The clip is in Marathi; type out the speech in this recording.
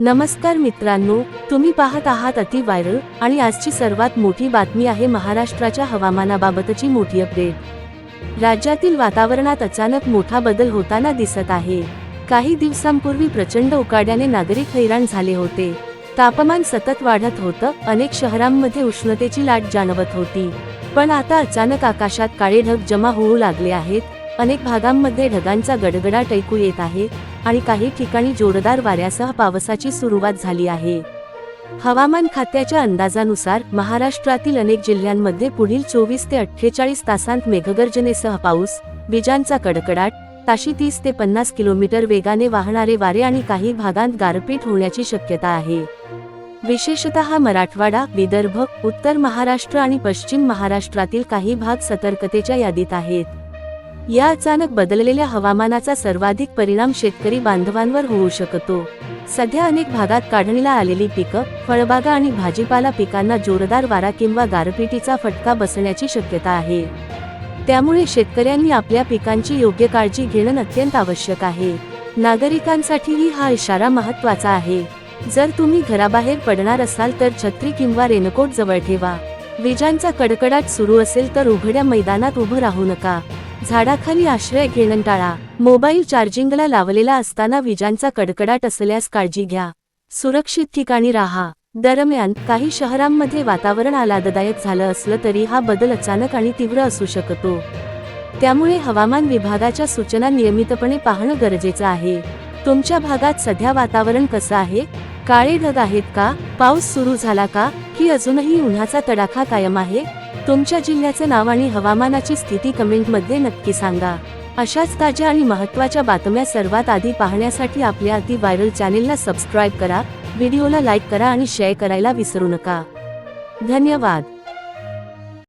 नमस्कार मित्रांनो, तुम्ही पाहत आहात अति व्हायरल आणि आजची सर्वात मोठी बातमी आहे महाराष्ट्राच्या हवामानाबाबतची मोठी अपडेट। राज्यातील वातावरणात अचानक मोठा बदल होताना दिसत आहे। काही दिवसांपूर्वी प्रचंड उकाड्याने नागरिक हैराण झाले होते। तापमान सतत वाढत होतं, अनेक शहरांमध्ये उष्णतेची लाट जाणवत होती। पण आता अचानक आकाशात काळे ढग जमा होऊ लागले आहेत। अनेक भागांमध्ये ढगांचा गडगडाट ऐकू येत आहे आणि काही ठिकाणी जोरदार वाऱ्यासह पावसाची सुरुवात झाली आहे। हवामान खात्याच्या अंदाजानुसार महाराष्ट्रातील अनेक जिल्ह्यांमध्ये पुढील 24 ते 48 तासांत मेघगर्जनेसह पाऊस, विजांचा कडकडाट, ताशी 30 ते 50 किलोमीटर वेगाने वाहणारे वारे आणि काही भागांत गारपीट होण्याची शक्यता आहे। विशेषतः मराठवाडा, विदर्भ, उत्तर महाराष्ट्र आणि पश्चिम महाराष्ट्रातील काही भाग सतर्कतेच्या यादीत आहेत। या अचानक बदललेल्या हवामानाचा सर्वाधिक परिणाम शेतकरी बांधवांवर होऊ शकतो। सध्या अनेक भागात काढणीला आलेली पिकं, फळबागा आणि भाजीपाला पिकांना जोरदार वारा किंवा गारपिटीचा फटका बसण्याची शक्यता आहे। त्यामुळे शेतकऱ्यांनी आपल्या पिकांची योग्य काळजी घेणं अत्यंत आवश्यक आहे। नागरिकांसाठीही हा इशारा महत्त्वाचा आहे। जर तुम्ही घराबाहेर पडणार असाल तर छत्री किंवा रेनकोट जवळ ठेवा। विजांचा कडकडाट सुरू असेल तर उघड्या मैदानात उभं राहू नका। झाडाखाली आश्रय घेणं टाळा। मोबाईल चार्जिंगला लावलेला असताना विजांचा कडकडाट असल्यास काळजी घ्या। सुरक्षित ठिकाणी राहा। दरम्यान काही शहरांमध्ये वातावरण आल्हाददायक झालं असलं तरी हा बदल अचानक आणि तीव्र असू शकतो। त्यामुळे हवामान विभागाच्या सूचना नियमितपणे पाहणं गरजेचं आहे। तुमच्या भागात सध्या वातावरण कसं आहे? काळे ढग आहेत का? पाऊस सुरू झाला का? की अजूनही उन्हाचा तडाखा कायम आहे? तुमच्या जिल्ह्याचे नाव आणि हवामानाची स्थिती कमेंटमध्ये नक्की सांगा। अशाच ताज्या आणि महत्त्वाच्या बातम्या सर्वात आधी पाहण्यासाठी आपल्या अति व्हायरल चॅनेलला सबस्क्राईब करा, व्हिडिओला लाईक करा आणि शेअर करायला विसरू नका। धन्यवाद।